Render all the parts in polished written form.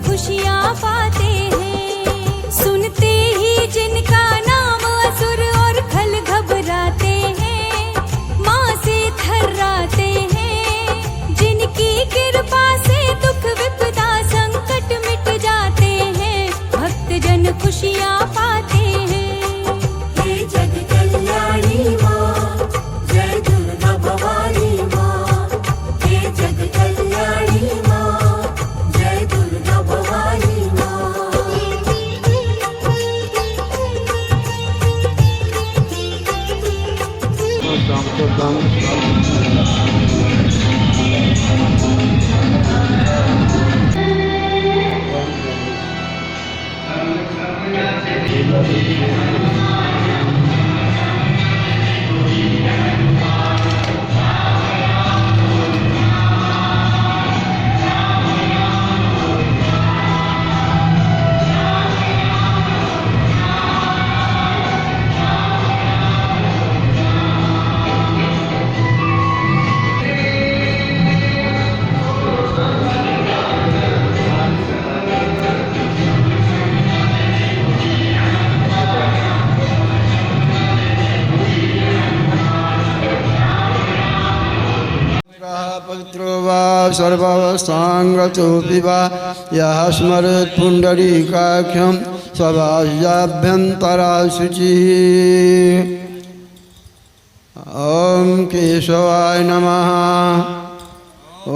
खुशियाँ पाते हैं। सुनते ही जिनका नाम असुर और खल घबराते हैं, माँ से थर्राते हैं। जिनकी कृपा से दुख विपदा संकट मिट जाते हैं, भक्त जन खुशियाँ पाते हैं। हे जग कल्याणी माँ, जय दुर्गा भवानी माँ। हे जग कल्याणी माँ, जय दुर्गा भवानी माँ। पवित्रो वा सर्वावस्थांगतोऽपि वा यः स्मरेत् पुण्डरीकाख्यं स्वभाव्याभ्यन्तरा शुचिः। ॐ केशवाय नमः,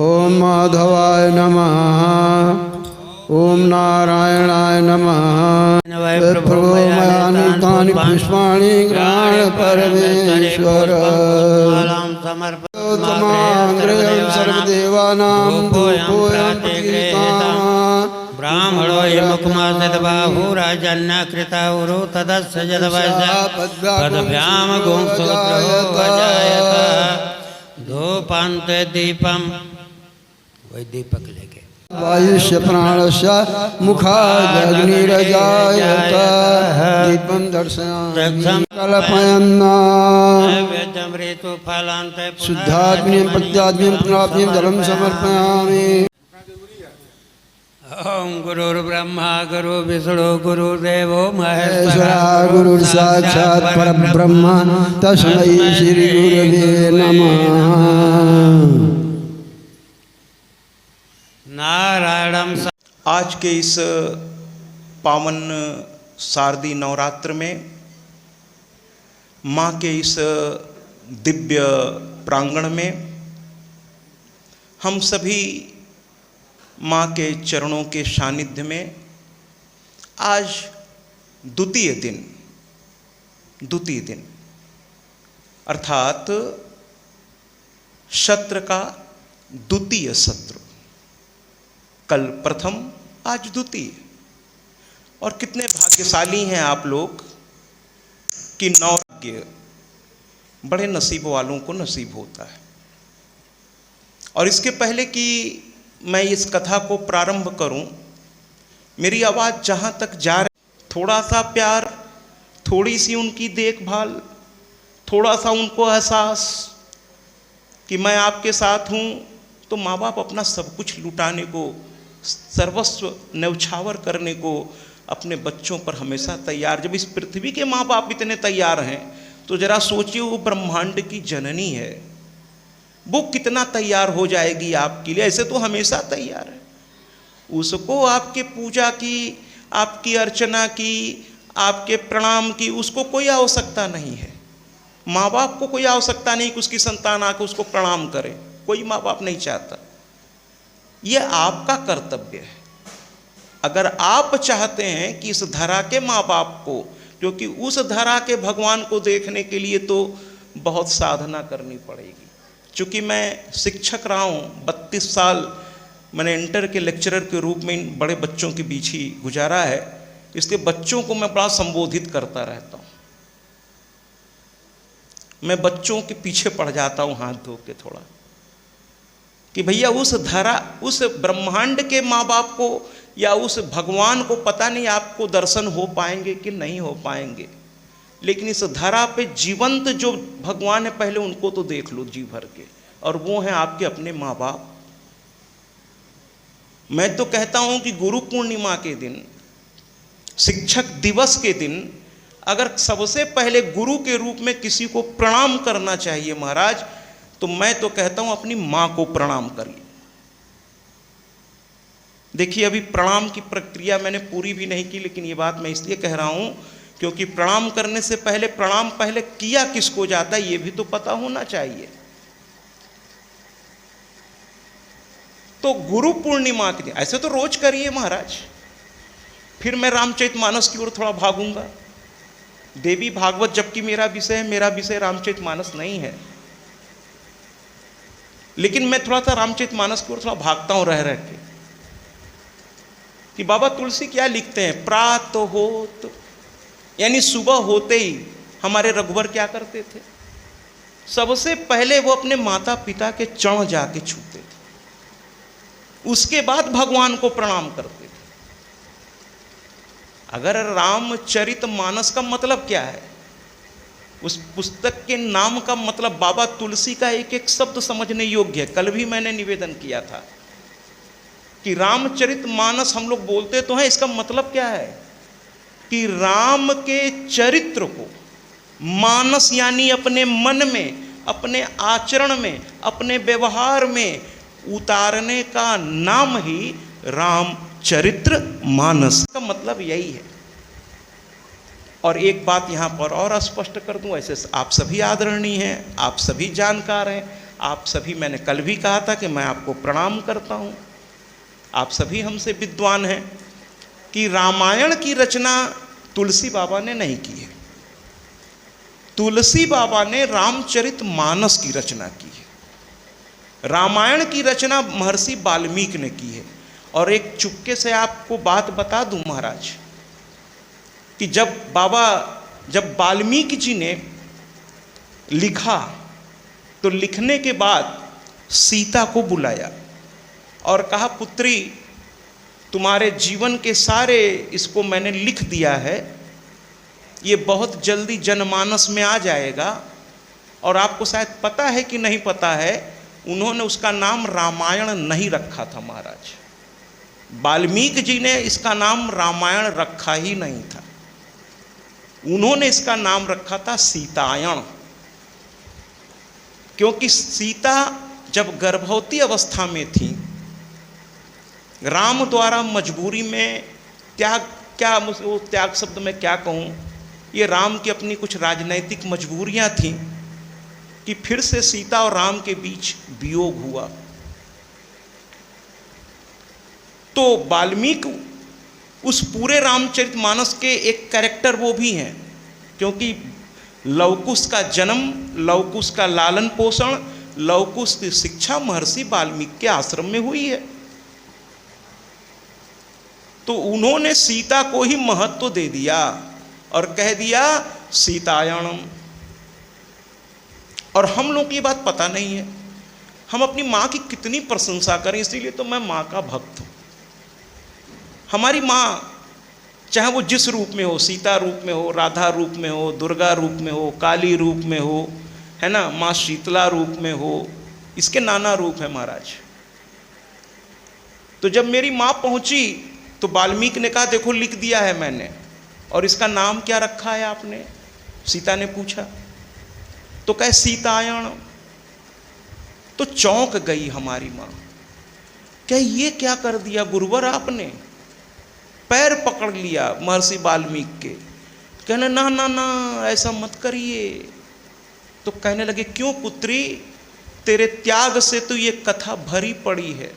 ॐ माधवाय नमः, ॐ नारायणाय नमः। प्रभोमयानि पुष्पाणि गृहाण परमेश्वर। तमाग्रयं सर्वदेवानां धूपोऽयं प्रकीर्तनात्। ब्राह्मणो मुखमासितबाहुराजन्यकृताउरु तदस्य यद्वैश्य पदभ्यां गुंसूत्रो वजायत। धूपान्ते दीपम, वही दीपक लेके वायुष्य प्राणस्य मुखादग्निरजायत। दीपं दर्शयामि कल्पयन्ना शुद्धाग्निं प्रत्याग्निं पुनाग्निं जलं समर्पयामि। ओम गुरुर्ब्रह्मा गुरु विष्णु गुरुदेवो महेश्वरा गुरुर्साक्षात् परब्रह्म तस्मै श्री गुरवे नमः। नारायणम। आज के इस पावन शारदीय नवरात्र में माँ के इस दिव्य प्रांगण में हम सभी माँ के चरणों के सानिध्य में आज द्वितीय दिन अर्थात सत्र का द्वितीय सत्र। कल प्रथम, आज द्वितीय। और कितने भाग्यशाली हैं आप लोग कि नवभाग्य बड़े नसीब वालों को नसीब होता है। और इसके पहले कि मैं इस कथा को प्रारंभ करूं, मेरी आवाज़ जहां तक जा रही, थोड़ा सा प्यार, थोड़ी सी उनकी देखभाल, थोड़ा सा उनको एहसास कि मैं आपके साथ हूं, तो माँ बाप अपना सब कुछ लुटाने को, सर्वस्व न्यौछावर करने को अपने बच्चों पर हमेशा तैयार। जब इस पृथ्वी के माँ बाप इतने तैयार हैं, तो जरा सोचिए वो ब्रह्मांड की जननी है, वो कितना तैयार हो जाएगी आपके लिए। ऐसे तो हमेशा तैयार है। उसको आपके पूजा की, आपकी अर्चना की, आपके प्रणाम की उसको कोई आवश्यकता नहीं है। माँ बाप को कोई आवश्यकता नहीं कि उसकी संतान आकर उसको प्रणाम करे, कोई माँ बाप नहीं चाहता। ये आपका कर्तव्य है। अगर आप चाहते हैं कि इस धरा के माँ बाप को, क्योंकि उस धरा के भगवान को देखने के लिए तो बहुत साधना करनी पड़ेगी। चूँकि मैं शिक्षक रहा हूँ, 32 साल मैंने इंटर के लेक्चरर के रूप में इन बड़े बच्चों के बीच ही गुजारा है, इसलिए बच्चों को मैं बड़ा संबोधित करता रहता हूँ। मैं बच्चों के पीछे पड़ जाता हूँ हाथ धो के थोड़ा, कि भैया उस धरा, उस ब्रह्मांड के माँ बाप को या उस भगवान को पता नहीं आपको दर्शन हो पाएंगे कि नहीं हो पाएंगे, लेकिन इस धरा पे जीवंत जो भगवान है पहले उनको तो देख लो जी भर के, और वो हैं आपके अपने माँ बाप। मैं तो कहता हूं कि गुरु पूर्णिमा के दिन, शिक्षक दिवस के दिन, अगर सबसे पहले गुरु के रूप में किसी को प्रणाम करना चाहिए महाराज, तो मैं तो कहता हूं अपनी मां को प्रणाम करिए। देखिए, अभी प्रणाम की प्रक्रिया मैंने पूरी भी नहीं की, लेकिन ये बात मैं इसलिए कह रहा हूं क्योंकि प्रणाम करने से पहले प्रणाम पहले किया किसको जाता है ये भी तो पता होना चाहिए। तो गुरु पूर्णिमा के दिन ऐसे तो रोज करिए महाराज। फिर मैं रामचरितमानस की ओर थोड़ा भागूंगा। देवी भागवत जबकि मेरा विषय है, मेरा विषय रामचरितमानस नहीं है, लेकिन मैं थोड़ा सा रामचरितमानस की ओर थोड़ा भागता हूं रह रह के कि बाबा तुलसी क्या लिखते हैं। प्रात होत, यानी सुबह होते ही हमारे रघुवर क्या करते थे, सबसे पहले वो अपने माता पिता के चरण जाके छूते थे, उसके बाद भगवान को प्रणाम करते थे। अगर रामचरितमानस का मतलब क्या है, उस पुस्तक के नाम का मतलब बाबा तुलसी का एक एक शब्द समझने योग्य है। कल भी मैंने निवेदन किया था कि रामचरितमानस हम लोग बोलते तो हैं, इसका मतलब क्या है कि राम के चरित्र को मानस यानी अपने मन में, अपने आचरण में, अपने व्यवहार में उतारने का नाम ही रामचरित्र मानस का मतलब यही है। और एक बात यहाँ पर और स्पष्ट कर दूं, ऐसे आप सभी आदरणीय हैं, आप सभी जानकार हैं, आप सभी, मैंने कल भी कहा था कि मैं आपको प्रणाम करता हूँ, आप सभी हमसे विद्वान हैं कि रामायण की रचना तुलसी बाबा ने नहीं की है। तुलसी बाबा ने रामचरितमानस की रचना की है। रामायण की रचना महर्षि वाल्मीकि ने की है। और एक चुपके से आपको बात बता दूं महाराज कि जब वाल्मीकि जी ने लिखा तो लिखने के बाद सीता को बुलाया और कहा, पुत्री तुम्हारे जीवन के सारे इसको मैंने लिख दिया है, ये बहुत जल्दी जनमानस में आ जाएगा। और आपको शायद पता है कि नहीं पता है, उन्होंने उसका नाम रामायण नहीं रखा था महाराज। वाल्मीकि जी ने इसका नाम रामायण रखा ही नहीं था, उन्होंने इसका नाम रखा था सीतायण। क्योंकि सीता जब गर्भवती अवस्था में थी, राम द्वारा मजबूरी में त्याग, क्या वो त्याग शब्द में क्या कहूँ, ये राम की अपनी कुछ राजनैतिक मजबूरियां थीं कि फिर से सीता और राम के बीच वियोग हुआ। तो वाल्मीकि उस पूरे रामचरितमानस के एक कैरेक्टर वो भी हैं, क्योंकि लवकुश का जन्म, लवकुश का लालन पोषण, लवकुश की शिक्षा महर्षि वाल्मीकि के आश्रम में हुई है। तो उन्होंने सीता को ही महत्व दे दिया और कह दिया सीतायणम। और हम लोग की बात पता नहीं है, हम अपनी माँ की कितनी प्रशंसा करें, इसीलिए तो मैं माँ का भक्त हूँ। हमारी माँ चाहे वो जिस रूप में हो, सीता रूप में हो, राधा रूप में हो, दुर्गा रूप में हो, काली रूप में हो, है ना, माँ शीतला रूप में हो, इसके नाना रूप है महाराज। तो जब मेरी माँ पहुँची तो वाल्मीकि ने कहा, देखो लिख दिया है मैंने, और इसका नाम क्या रखा है आपने? सीता ने पूछा। तो कहे सीतायण। तो चौंक गई हमारी माँ, क्या ये क्या कर दिया गुरुवर आपने? पैर पकड़ लिया महर्षि वाल्मीकि के, कहने ना ना ना ऐसा मत करिए। तो कहने लगे, क्यों पुत्री, तेरे त्याग से तो ये कथा भरी पड़ी है,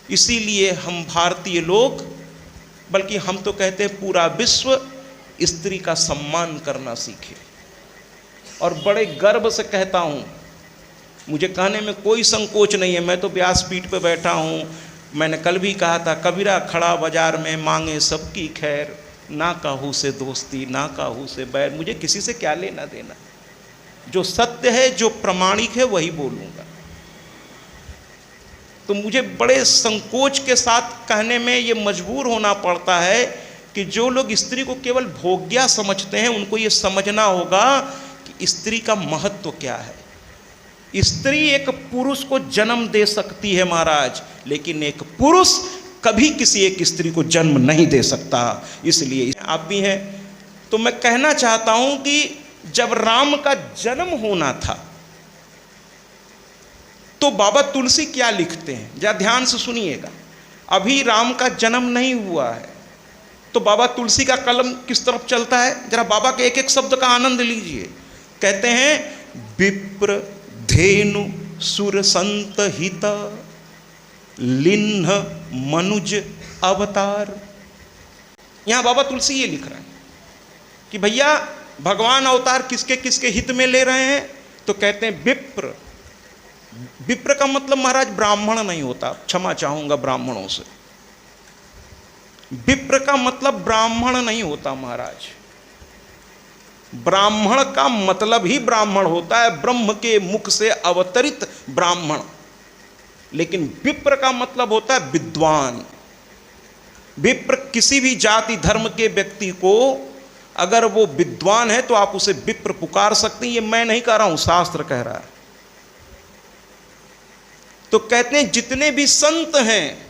इसीलिए हम भारतीय लोग, बल्कि हम तो कहते हैं पूरा विश्व, स्त्री का सम्मान करना सीखे। और बड़े गर्व से कहता हूँ, मुझे कहने में कोई संकोच नहीं है, मैं तो व्यासपीठ पे बैठा हूँ। मैंने कल भी कहा था, कबीरा खड़ा बाजार में मांगे सबकी खैर, ना काहू से दोस्ती ना काहू से बैर। मुझे किसी से क्या लेना देना, जो सत्य है, जो प्रमाणिक है, वही बोलूँगा। तो मुझे बड़े संकोच के साथ कहने में ये मजबूर होना पड़ता है कि जो लोग स्त्री को केवल भोग्या समझते हैं, उनको ये समझना होगा कि स्त्री का महत्व क्या है। स्त्री एक पुरुष को जन्म दे सकती है महाराज, लेकिन एक पुरुष कभी किसी एक स्त्री को जन्म नहीं दे सकता। इसलिए आप भी हैं, तो मैं कहना चाहता हूं कि जब राम का जन्म होना था तो बाबा तुलसी क्या लिखते हैं, जरा ध्यान से सुनिएगा। अभी राम का जन्म नहीं हुआ है तो बाबा तुलसी का कलम किस तरफ चलता है, जरा बाबा के एक एक शब्द का आनंद लीजिए। कहते हैं विप्र धेनु सुर संत हित लिन्ह मनुज अवतार। यहां बाबा तुलसी ये लिख रहे हैं कि भैया भगवान अवतार किसके किसके हित में ले रहे हैं, तो कहते हैं विप्र। विप्र का मतलब महाराज ब्राह्मण नहीं होता, क्षमा चाहूंगा ब्राह्मणों से। विप्र का मतलब ब्राह्मण नहीं होता महाराज। ब्राह्मण का मतलब ही ब्राह्मण होता है, ब्रह्म के मुख से अवतरित ब्राह्मण। लेकिन विप्र का मतलब होता है विद्वान। विप्र किसी भी जाति धर्म के व्यक्ति को अगर वो विद्वान है तो आप उसे विप्र पुकार सकते हैं। ये मैं नहीं कह रहा हूं, शास्त्र कह रहा है। तो कहते हैं जितने भी संत हैं,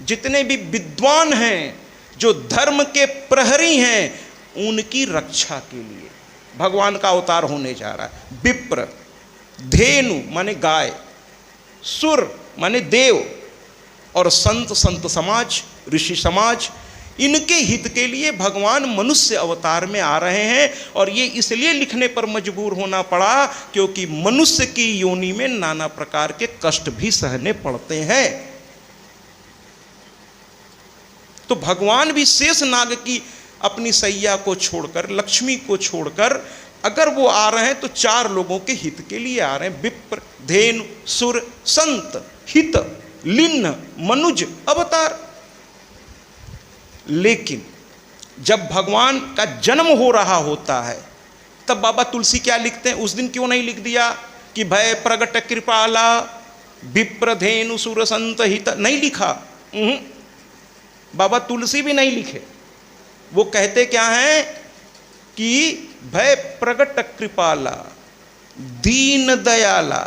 जितने भी विद्वान हैं, जो धर्म के प्रहरी हैं, उनकी रक्षा के लिए भगवान का अवतार होने जा रहा है। विप्र, धेनु माने गाय, सुर माने देव, और संत संत समाज, ऋषि समाज, इनके हित के लिए भगवान मनुष्य अवतार में आ रहे हैं। और ये इसलिए लिखने पर मजबूर होना पड़ा क्योंकि मनुष्य की योनि में नाना प्रकार के कष्ट भी सहने पड़ते हैं। तो भगवान भी शेष नाग की अपनी सैया को छोड़कर, लक्ष्मी को छोड़कर अगर वो आ रहे हैं तो चार लोगों के हित के लिए आ रहे हैं। विप्र, धेनु, सुर, संत, हित, लिन्न, मनुज अवतार। लेकिन जब भगवान का जन्म हो रहा होता है तब बाबा तुलसी क्या लिखते हैं, उस दिन क्यों नहीं लिख दिया कि भय प्रगट कृपाला विप्र धेनु सुर संत हित, नहीं लिखा। बाबा तुलसी भी नहीं लिखे। वो कहते क्या हैं कि भय प्रगट कृपाला दीन दयाला।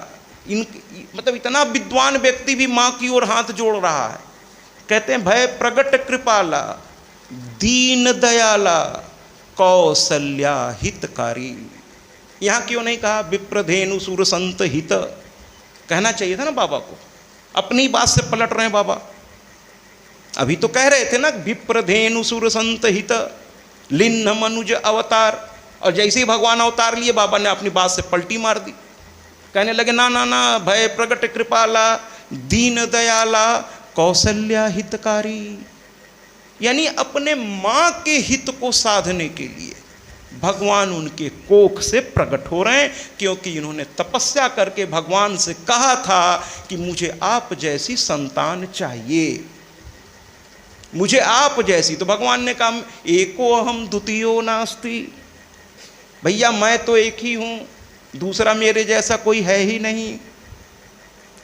मतलब इतना विद्वान व्यक्ति भी मां की ओर हाथ जोड़ रहा है। कहते हैं भय प्रगट कृपाला दीन दयाला कौशल्या हितकारी। यहां क्यों नहीं कहा विप्रधेनु सुर संत हित? कहना चाहिए था ना बाबा को। अपनी बात से पलट रहे हैं बाबा। अभी तो कह रहे थे ना विप्रधेनु सुर संत हित लिन्न मनुज अवतार, और जैसे ही भगवान अवतार लिए बाबा ने अपनी बात से पलटी मार दी। कहने लगे ना ना ना, भय प्रगट कृपाला दीन दयाला कौशल्या हितकारी। यानी अपने मां के हित को साधने के लिए भगवान उनके कोख से प्रकट हो रहे हैं, क्योंकि इन्होंने तपस्या करके भगवान से कहा था कि मुझे आप जैसी संतान चाहिए, मुझे आप जैसी। तो भगवान ने कहा एको अहम द्वितीयो नास्ति, भैया मैं तो एक ही हूं, दूसरा मेरे जैसा कोई है ही नहीं।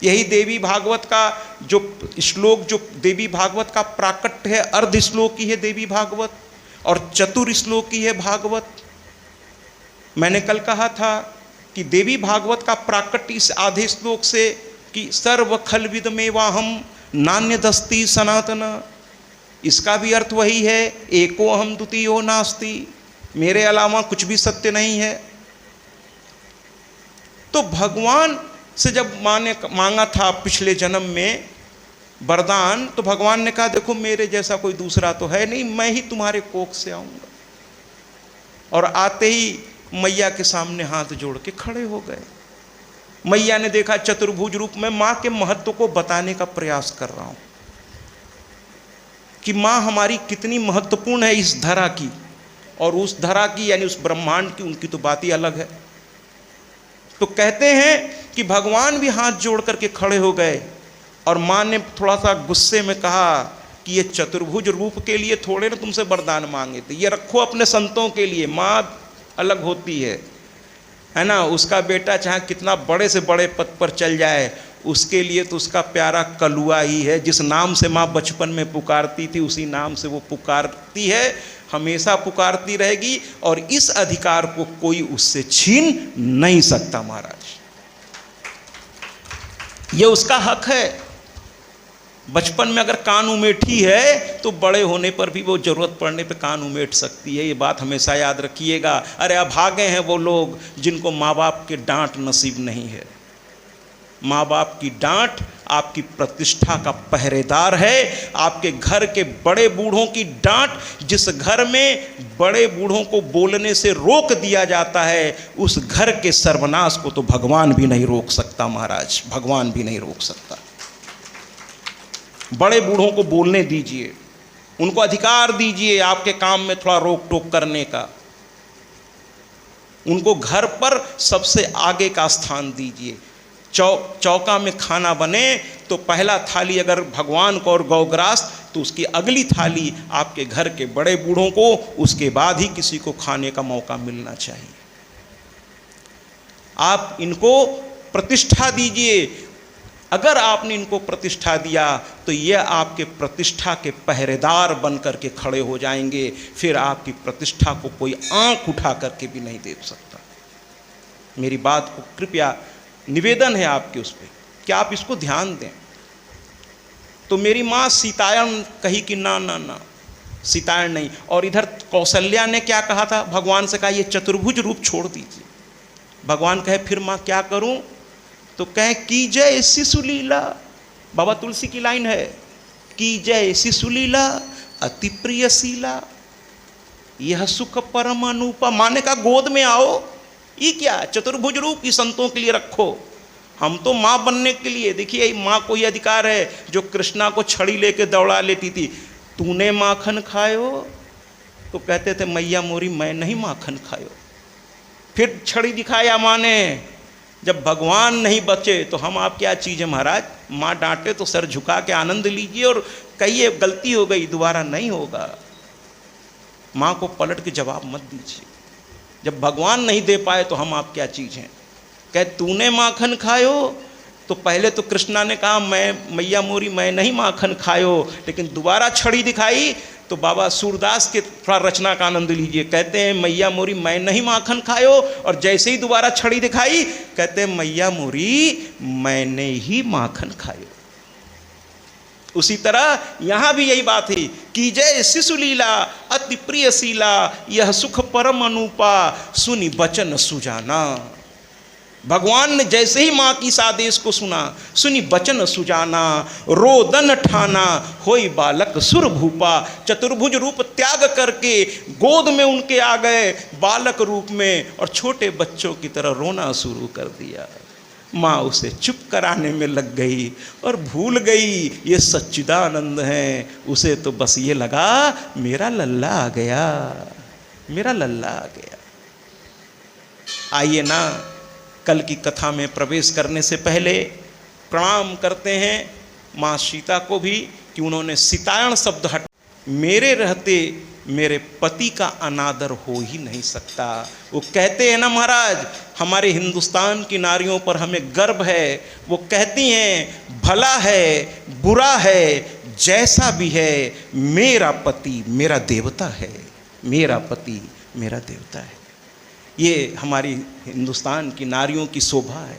यही देवी भागवत का जो श्लोक, जो देवी भागवत का प्राकट्य है, अर्ध श्लोक की है देवी भागवत और चतुर श्लोक की है भागवत। मैंने कल कहा था कि देवी भागवत का प्राकट्य इस आधे श्लोक से कि सर्व खलविद मेवाहम नान्य दस्ती सनातन, इसका भी अर्थ वही है, एको अहम द्वितीयो नास्ति, मेरे अलावा कुछ भी सत्य नहीं है। तो भगवान से जब माँ ने मांगा था पिछले जन्म में वरदान, तो भगवान ने कहा देखो मेरे जैसा कोई दूसरा तो है नहीं, मैं ही तुम्हारे कोख से आऊंगा। और आते ही मैया के सामने हाथ जोड़ के खड़े हो गए। मैया ने देखा चतुर्भुज रूप में माँ के महत्व को बताने का प्रयास कर रहा हूं कि माँ हमारी कितनी महत्वपूर्ण है इस धरा की, और उस धरा की यानी उस ब्रह्मांड की, उनकी तो बात ही अलग है। तो कहते हैं कि भगवान भी हाथ जोड़ करके खड़े हो गए, और माँ ने थोड़ा सा गुस्से में कहा कि ये चतुर्भुज रूप के लिए थोड़े ना तुमसे वरदान मांगे थे, ये रखो अपने संतों के लिए। माँ अलग होती है ना, उसका बेटा चाहे कितना बड़े से बड़े पद पर चल जाए, उसके लिए तो उसका प्यारा कलुआ ही है। जिस नाम से माँ बचपन में पुकारती थी उसी नाम से वो पुकारती है, हमेशा पुकारती रहेगी, और इस अधिकार को कोई उससे छीन नहीं सकता महाराज। ये उसका हक है। बचपन में अगर कान उमेठी है तो बड़े होने पर भी वो जरूरत पड़ने पे कान उमेट सकती है, ये बात हमेशा याद रखिएगा। अरे अभागे हैं वो लोग जिनको माँ बाप के डांट नसीब नहीं है। माँ बाप की डांट आपकी प्रतिष्ठा का पहरेदार है। आपके घर के बड़े बूढ़ों की डांट, जिस घर में बड़े बूढ़ों को बोलने से रोक दिया जाता है, उस घर के सर्वनाश को तो भगवान भी नहीं रोक सकता महाराज, भगवान भी नहीं रोक सकता। बड़े बूढ़ों को बोलने दीजिए, उनको अधिकार दीजिए आपके काम में थोड़ा रोक टोक करने का। उनको घर पर सबसे आगे का स्थान दीजिए। चौका में खाना बने तो पहला थाली अगर भगवान को और गौग्रास, तो उसकी अगली थाली आपके घर के बड़े बूढ़ों को, उसके बाद ही किसी को खाने का मौका मिलना चाहिए। आप इनको प्रतिष्ठा दीजिए। अगर आपने इनको प्रतिष्ठा दिया तो ये आपके प्रतिष्ठा के पहरेदार बन करके खड़े हो जाएंगे। फिर आपकी प्रतिष्ठा को कोई आंख उठा करके भी नहीं देख सकता। मेरी बात को कृपया निवेदन है आपके उस पर कि आप इसको ध्यान दें। तो मेरी माँ सीतायण कही कि ना ना ना, सीतायण नहीं। और इधर कौशल्या ने क्या कहा था, भगवान से कहा ये चतुर्भुज रूप छोड़ दीजिए। भगवान कहे फिर माँ क्या करूं, तो कहे की जय शिशुलीला। बाबा तुलसी की लाइन है, की जय शिशुलीला अति प्रियशीला, यह सुख परम अनूपा। माने का गोद में आओ, ये क्या चतुर्भुज रूप ही संतों के लिए रखो। हम तो माँ बनने के लिए, देखिए माँ को ये अधिकार है जो कृष्णा को छड़ी लेके दौड़ा लेती थी। तूने माखन खायो, तो कहते थे मैया मोरी मैं नहीं माखन खायो। फिर छड़ी दिखाया माँ ने। जब भगवान नहीं बचे तो हम आप क्या चीज़ है महाराज। माँ डांटे तो सर झुका के आनंद लीजिए और कहिए गलती हो गई, दोबारा नहीं होगा। माँ को पलट के जवाब मत दीजिए। जब भगवान नहीं दे पाए तो हम आप क्या चीज़ हैं। कहे तूने माखन खायो, तो पहले तो कृष्णा ने कहा मैं मैया मोरी मैं नहीं माखन खायो, लेकिन दोबारा छड़ी दिखाई तो बाबा सूरदास के थोड़ा रचना का आनंद लीजिए। कहते हैं मैया मोरी मैं नहीं माखन खायो, और जैसे ही दोबारा छड़ी दिखाई कहते हैं मैया मोरी मैंने ही माखन खायो। उसी तरह यहाँ भी यही बात है कि जय शिशुलीला अति प्रियशीला, यह सुख परम अनूपा, सुनी बचन सुजाना। भगवान ने जैसे ही माँ की इस आदेश को सुना, सुनी बचन सुजाना, रोदन ठाना, होई बालक सुर भूपा। चतुर्भुज रूप त्याग करके गोद में उनके आ गए बालक रूप में, और छोटे बच्चों की तरह रोना शुरू कर दिया। माँ उसे चुप कराने में लग गई और भूल गई ये सच्चिदानंद हैं। उसे तो बस ये लगा मेरा लल्ला आ गया, मेरा लल्ला आ गया। आइए ना, कल की कथा में प्रवेश करने से पहले प्रणाम करते हैं माँ सीता को भी कि उन्होंने सीतायण शब्द हटा। मेरे रहते मेरे पति का अनादर हो ही नहीं सकता। वो कहते हैं ना महाराज, हमारे हिंदुस्तान की नारियों पर हमें गर्व है। वो कहती हैं भला है बुरा है जैसा भी है, मेरा पति मेरा देवता है, मेरा पति मेरा देवता है। ये हमारी हिंदुस्तान की नारियों की शोभा है।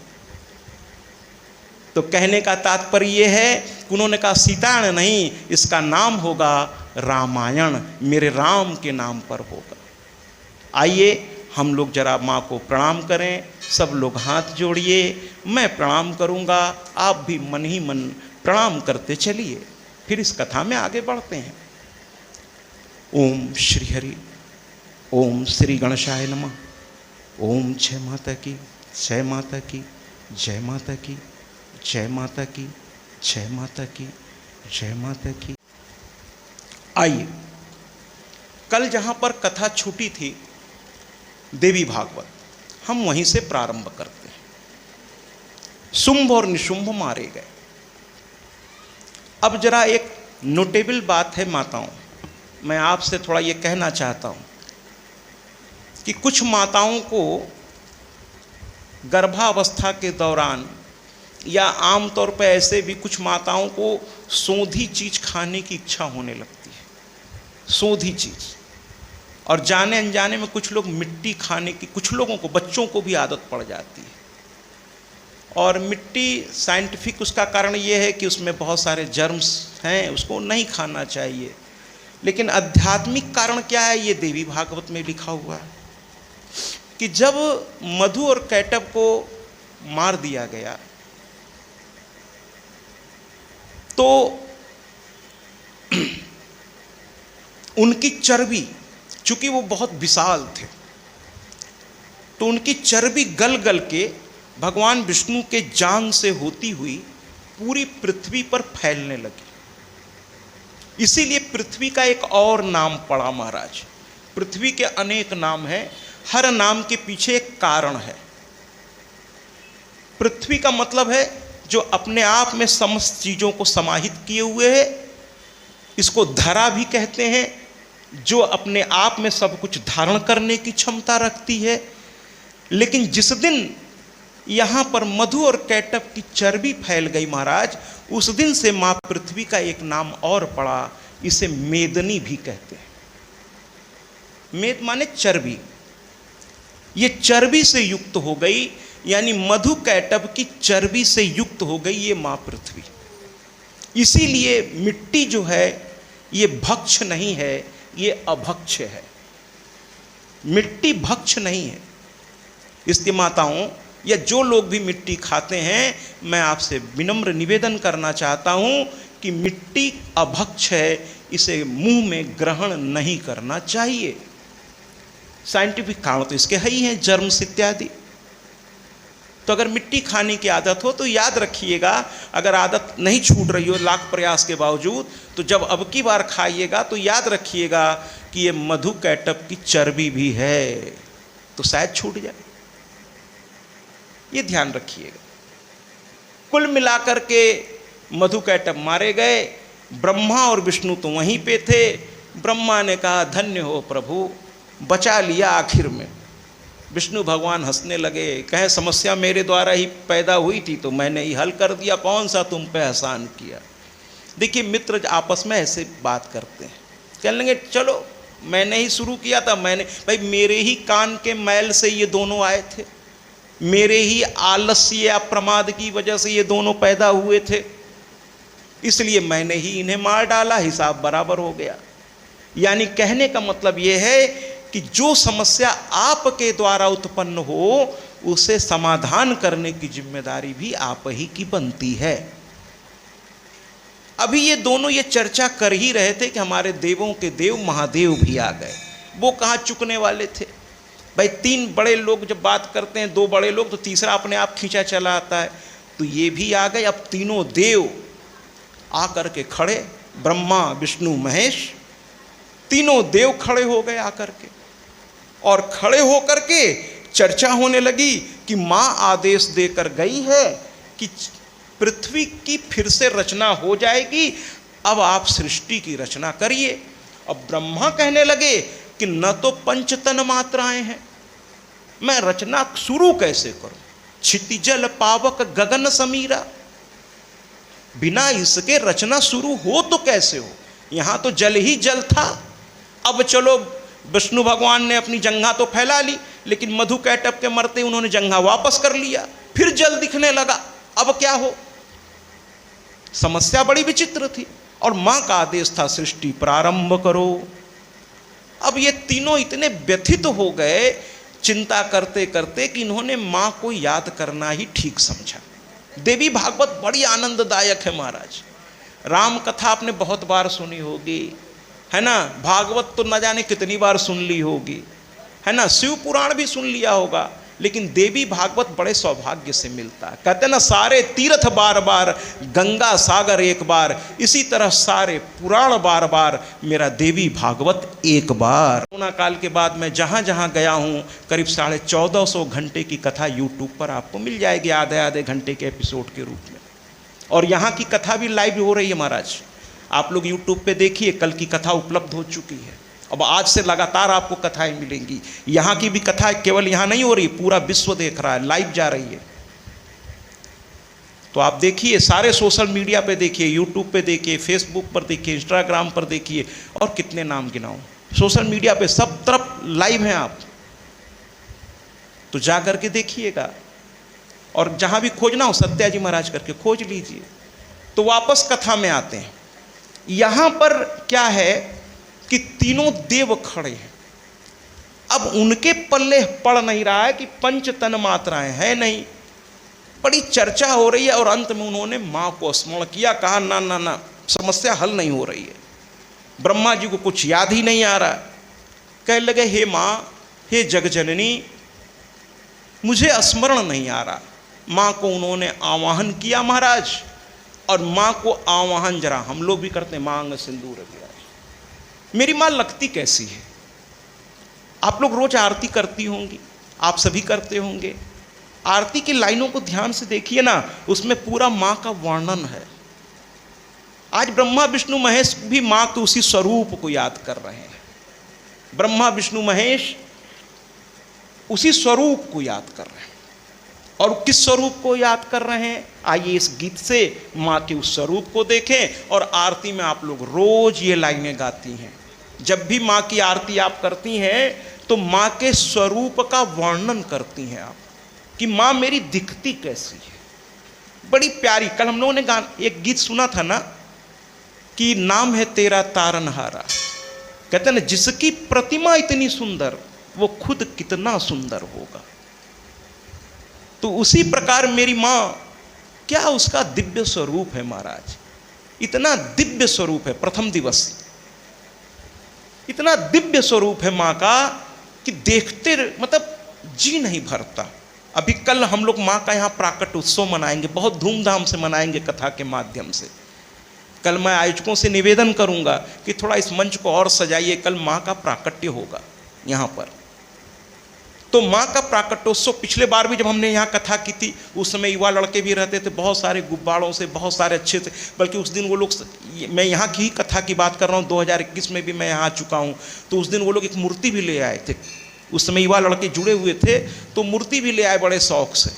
तो कहने का तात्पर्य ये है कि उन्होंने कहा सीतायण नहीं, इसका नाम होगा रामायण, मेरे राम के नाम पर होगा। आइए हम लोग जरा माँ को प्रणाम करें। सब लोग हाथ जोड़िए, मैं प्रणाम करूँगा, आप भी मन ही मन प्रणाम करते चलिए। फिर इस कथा में आगे बढ़ते हैं। ओम श्री हरि, ओम श्री गणेशाय नमः, ओम जय माता की, जय माता की, जय माता की, जय माता की, जय माता की, जय माता की। आइए, कल जहाँ पर कथा छूटी थी देवी भागवत, हम वहीं से प्रारंभ करते हैं। शुंभ और निशुंभ मारे गए। अब जरा एक नोटेबल बात है माताओं, मैं आपसे थोड़ा ये कहना चाहता हूँ कि कुछ माताओं को गर्भावस्था के दौरान या आमतौर पर ऐसे भी कुछ माताओं को सोंधी चीज़ खाने की इच्छा होने लगती है, सोंधी चीज़। और जाने अनजाने में कुछ लोग मिट्टी खाने की, कुछ लोगों को, बच्चों को भी आदत पड़ जाती है। और मिट्टी साइंटिफिक उसका कारण ये है कि उसमें बहुत सारे जर्म्स हैं, उसको नहीं खाना चाहिए। लेकिन आध्यात्मिक कारण क्या है, ये देवी भागवत में लिखा हुआ है कि जब मधु और कैटभ को मार दिया गया तो उनकी चर्बी, चूंकि वो बहुत विशाल थे, तो उनकी चर्बी गल गल के भगवान विष्णु के जांघ से होती हुई पूरी पृथ्वी पर फैलने लगी। इसीलिए पृथ्वी का एक और नाम पड़ा महाराज। पृथ्वी के अनेक नाम हैं, हर नाम के पीछे एक कारण है। पृथ्वी का मतलब है जो अपने आप में समस्त चीजों को समाहित किए हुए है। इसको धरा भी कहते हैं, जो अपने आप में सब कुछ धारण करने की क्षमता रखती है। लेकिन जिस दिन यहां पर मधु और कैटभ की चर्बी फैल गई महाराज, उस दिन से मां पृथ्वी का एक नाम और पड़ा, इसे मेदनी भी कहते हैं। मेद माने चर्बी। ये चर्बी से युक्त हो गई, यानी मधु कैटभ की चर्बी से युक्त हो गई ये मां पृथ्वी। इसीलिए मिट्टी जो है ये भक्ष नहीं है, ये अभक्ष है। मिट्टी भक्ष नहीं है। इसलिए माताओं या जो लोग भी मिट्टी खाते हैं, मैं आपसे विनम्र निवेदन करना चाहता हूं कि मिट्टी अभक्ष है, इसे मुंह में ग्रहण नहीं करना चाहिए। साइंटिफिक कारण तो इसके है ही हैं, जर्म्स इत्यादि। तो अगर मिट्टी खाने की आदत हो तो याद रखिएगा, अगर आदत नहीं छूट रही हो लाख प्रयास के बावजूद, तो जब अब की बार खाइएगा तो याद रखिएगा कि ये मधु कैटभ की चर्बी भी है, तो शायद छूट जाए। ये ध्यान रखिएगा। कुल मिलाकर के मधु कैटभ मारे गए। ब्रह्मा और विष्णु तो वहीं पे थे। ब्रह्मा ने कहा धन्य हो प्रभु, बचा लिया आखिर में। विष्णु भगवान हंसने लगे, कहें समस्या मेरे द्वारा ही पैदा हुई थी तो मैंने ही हल कर दिया, कौन सा तुम पे एहसान किया। देखिए मित्र आपस में ऐसे बात करते हैं, कहने लगे चलो मैंने ही शुरू किया था, मैंने भाई मेरे ही कान के मैल से ये दोनों आए थे, मेरे ही आलस्य या प्रमाद की वजह से ये दोनों पैदा हुए थे, इसलिए मैंने ही इन्हें मार डाला, हिसाब बराबर हो गया। यानी कहने का मतलब ये है कि जो समस्या आपके द्वारा उत्पन्न हो उसे समाधान करने की जिम्मेदारी भी आप ही की बनती है। अभी ये दोनों ये चर्चा कर ही रहे थे कि हमारे देवों के देव महादेव भी आ गए। वो कहाँ चुकने वाले थे भाई। तीन बड़े लोग जब बात करते हैं, दो बड़े लोग, तो तीसरा अपने आप खींचा चला आता है। तो ये भी आ गए। अब तीनों देव आकर के खड़े, ब्रह्मा विष्णु महेश, तीनों देव खड़े हो गए आकर के। और खड़े होकर के चर्चा होने लगी कि मां आदेश देकर गई है कि पृथ्वी की फिर से रचना हो जाएगी, अब आप सृष्टि की रचना करिए। अब ब्रह्मा कहने लगे कि न तो पंचतन मात्राएं हैं, मैं रचना शुरू कैसे करूं। क्षितिजल पावक गगन समीरा, बिना इसके रचना शुरू हो तो कैसे हो। यहां तो जल ही जल था। अब चलो विष्णु भगवान ने अपनी जंघा तो फैला ली, लेकिन मधु कैटभ के मरते उन्होंने जंघा वापस कर लिया, फिर जल दिखने लगा। अब क्या हो। समस्या बड़ी विचित्र थी। और मां का आदेश था सृष्टि प्रारंभ करो। अब ये तीनों इतने व्यथित हो गए चिंता करते करते कि इन्होंने मां को याद करना ही ठीक समझा। देवी भागवत बड़ी आनंददायक है महाराज। राम कथा आपने बहुत बार सुनी होगी, है ना। भागवत तो न जाने कितनी बार सुन ली होगी, है ना। शिव पुराण भी सुन लिया होगा, लेकिन देवी भागवत बड़े सौभाग्य से मिलता है। कहते हैं ना, सारे तीर्थ बार बार, गंगा सागर एक बार, इसी तरह सारे पुराण बार बार, मेरा देवी भागवत एक बार। कोरोना काल के बाद मैं जहाँ जहाँ गया हूँ, करीब 1450 घंटे की कथा यूट्यूब पर आपको मिल जाएगी, आधे आधे घंटे के एपिसोड के रूप में। और यहाँ की कथा भी लाइव हो रही है महाराज। आप लोग यूट्यूब पे देखिए, कल की कथा उपलब्ध हो चुकी है। अब आज से लगातार आपको कथाएं मिलेंगी। यहाँ की भी कथा केवल यहाँ नहीं हो रही, पूरा विश्व देख रहा है, लाइव जा रही है। तो आप देखिए, सारे सोशल मीडिया पे देखिए, यूट्यूब पे देखिए, फेसबुक पर देखिए, इंस्टाग्राम पर देखिए, और कितने नाम गिनाऊं, सोशल मीडिया पे सब तरफ लाइव हैं आप। तो जा करके देखिएगा। और जहाँ भी खोजना हो सत्या जी महाराज करके खोज लीजिए। तो वापस कथा में आते हैं। यहाँ पर क्या है कि तीनों देव खड़े हैं। अब उनके पल्ले पड़ नहीं रहा है कि पंच तन मात्राएं है नहीं, बड़ी चर्चा हो रही है और अंत में उन्होंने माँ को स्मरण किया, कहा ना ना ना समस्या हल नहीं हो रही है। ब्रह्मा जी को कुछ याद ही नहीं आ रहा, कहने लगे हे माँ, हे जगजननी, मुझे स्मरण नहीं आ रहा। माँ को उन्होंने आवाहन किया महाराज, और माँ को आवाहन जरा हम लोग भी करते हैं, मांग सिंदूर विराज। मेरी माँ लगती कैसी है? आप लोग रोज आरती करती होंगी, आप सभी करते होंगे। आरती की लाइनों को ध्यान से देखिए ना, उसमें पूरा माँ का वर्णन है। आज ब्रह्मा विष्णु महेश भी माँ के उसी स्वरूप को याद कर रहे हैं। ब्रह्मा विष्णु महेश उसी स्वरूप को याद कर रहे हैं। और किस स्वरूप को याद कर रहे हैं? आइए इस गीत से माँ के उस स्वरूप को देखें। और आरती में आप लोग रोज ये लाइनें गाती हैं। जब भी माँ की आरती आप करती हैं तो माँ के स्वरूप का वर्णन करती हैं आप, कि माँ मेरी दिखती कैसी है। बड़ी प्यारी। कल हम लोगों ने एक गीत सुना था ना, कि नाम है तेरा तारनहारा। कहते हैं ना, जिसकी प्रतिमा इतनी सुंदर वो खुद कितना सुंदर होगा। तो उसी प्रकार मेरी माँ, क्या उसका दिव्य स्वरूप है महाराज। इतना दिव्य स्वरूप है। प्रथम दिवस इतना दिव्य स्वरूप है माँ का कि देखते मतलब जी नहीं भरता। अभी कल हम लोग माँ का यहाँ प्राकट उत्सव मनाएंगे, बहुत धूमधाम से मनाएंगे कथा के माध्यम से। कल मैं आयोजकों से निवेदन करूंगा कि थोड़ा इस मंच को और सजाइए, कल माँ का प्राकट्य होगा यहाँ पर। तो माँ का प्राकट्योत्सव पिछले बार भी जब हमने यहाँ कथा की थी, उस समय युवा लड़के भी रहते थे, बहुत सारे गुब्बारों से, बहुत सारे अच्छे थे। बल्कि उस दिन वो लोग, मैं यहाँ की ही कथा की बात कर रहा हूँ, 2021 में भी मैं यहाँ आ चुका हूँ। तो उस दिन वो लोग एक मूर्ति भी ले आए थे। उस समय युवा लड़के जुड़े हुए थे, तो मूर्ति भी ले आए बड़े शौक से।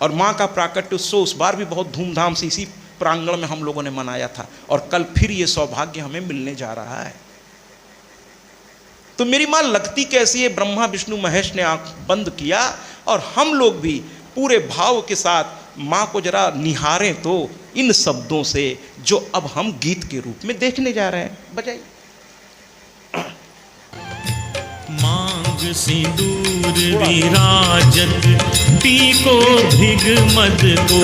और माँ का प्राकट्योत्सव उस बार भी बहुत धूमधाम से इसी प्रांगण में हम लोगों ने मनाया था। और कल फिर ये सौभाग्य हमें मिलने जा रहा है। तो मेरी माँ लगती कैसी है? ब्रह्मा विष्णु महेश ने आंख बंद किया और हम लोग भी पूरे भाव के साथ माँ को जरा निहारें तो इन शब्दों से, जो अब हम गीत के रूप में देखने जा रहे हैं। बजाइए। मांग सिंदूर विराजत, टीको भृग मद को,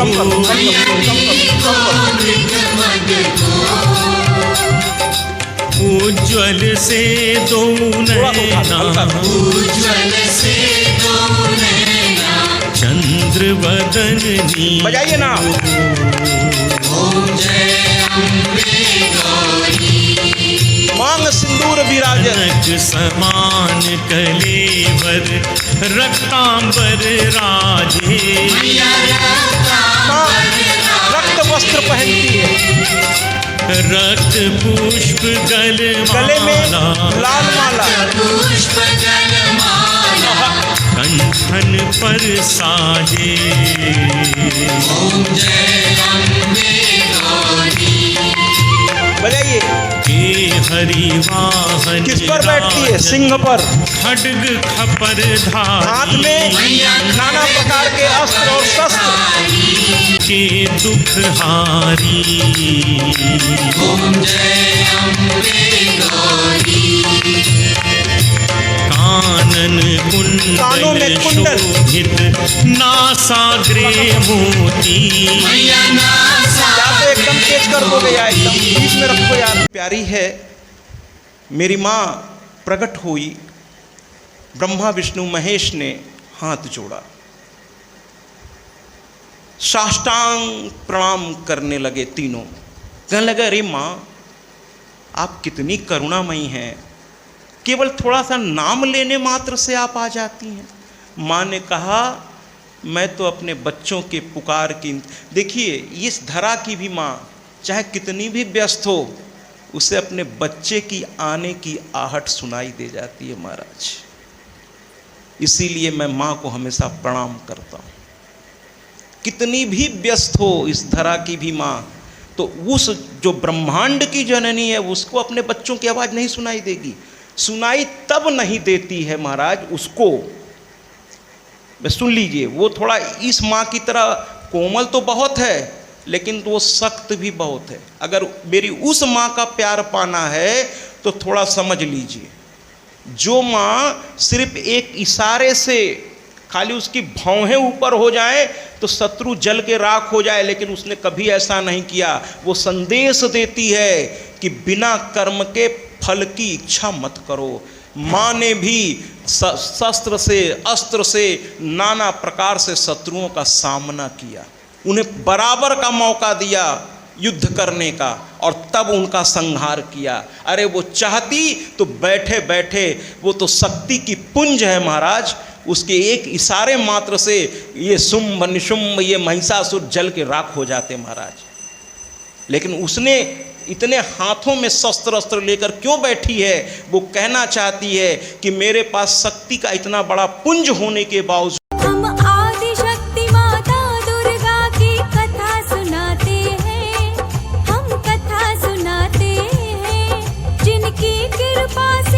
उज्ज्वल से दो नैना, उज्ज्वल से दो नैना, चंद्र बदनी। बजाइए ना। ओम जय अम्बे गौरी। मांग सिंदूर विराजत, कनक समान कलेवर, रक्तांबर राजे। माँ रक्त वस्त्र पहनती है, रक्त पुष्प गले में गलमाला, लाल माला, पुष्प जलमाला, कंठन पर साजे। ओम जय अम्बे गौरी। बजाइए। हे हरि वाहन किस पर बैठती है? सिंह पर। खड्ग खपर हाथ में नाना प्रकार के अस्त्र और शस्त्र, के दुख हारी। ओम जय अम्बे गौरी। कानन कानों में कुंडल कुंडल, शोभित, नासाग्रे मोती। मैया नासा या तो एकदम तेज कर दोगे या एकदम बीच में रखो यार। प्यारी है मेरी माँ प्रकट हुई। ब्रह्मा विष्णु महेश ने हाथ जोड़ा, साष्टांग प्रणाम करने लगे तीनों। कहने लगे अरे माँ, आप कितनी करुणामयी हैं, केवल थोड़ा सा नाम लेने मात्र से आप आ जाती हैं। माँ ने कहा मैं तो अपने बच्चों के पुकार की, देखिए इस धरा की भी माँ चाहे कितनी भी व्यस्त हो, उसे अपने बच्चे की आने की आहट सुनाई दे जाती है महाराज। इसीलिए मैं माँ को हमेशा प्रणाम करता हूँ। कितनी भी व्यस्त हो इस धरा की भी माँ, तो उस जो ब्रह्मांड की जननी है उसको अपने बच्चों की आवाज़ नहीं सुनाई देगी। सुनाई तब नहीं देती है महाराज उसको सुन लीजिए, वो थोड़ा इस माँ की तरह कोमल तो बहुत है, लेकिन वो सख्त भी बहुत है। अगर मेरी उस माँ का प्यार पाना है तो थोड़ा समझ लीजिए, जो माँ सिर्फ एक इशारे से खाली उसकी भौहें ऊपर हो जाए तो शत्रु जल के राख हो जाए, लेकिन उसने कभी ऐसा नहीं किया। वो संदेश देती है कि बिना कर्म के फल की इच्छा मत करो। माँ ने भी शस्त्र से, अस्त्र से, नाना प्रकार से शत्रुओं का सामना किया, उन्हें बराबर का मौका दिया युद्ध करने का, और तब उनका संहार किया। अरे वो चाहती तो बैठे बैठे, वो तो शक्ति की पुंज है महाराज, उसके एक इशारे मात्र से ये शुंभ निशुंभ, ये महिषासुर जल के राख हो जाते महाराज। लेकिन उसने इतने हाथों में शस्त्र अस्त्र लेकर क्यों बैठी है? वो कहना चाहती है कि मेरे पास शक्ति का इतना बड़ा पुंज होने के बावजूद हम आदि शक्ति माता दुर्गा की कथा सुनाते हैं, हम कथा सुनाते हैं, जिनकी कृपा से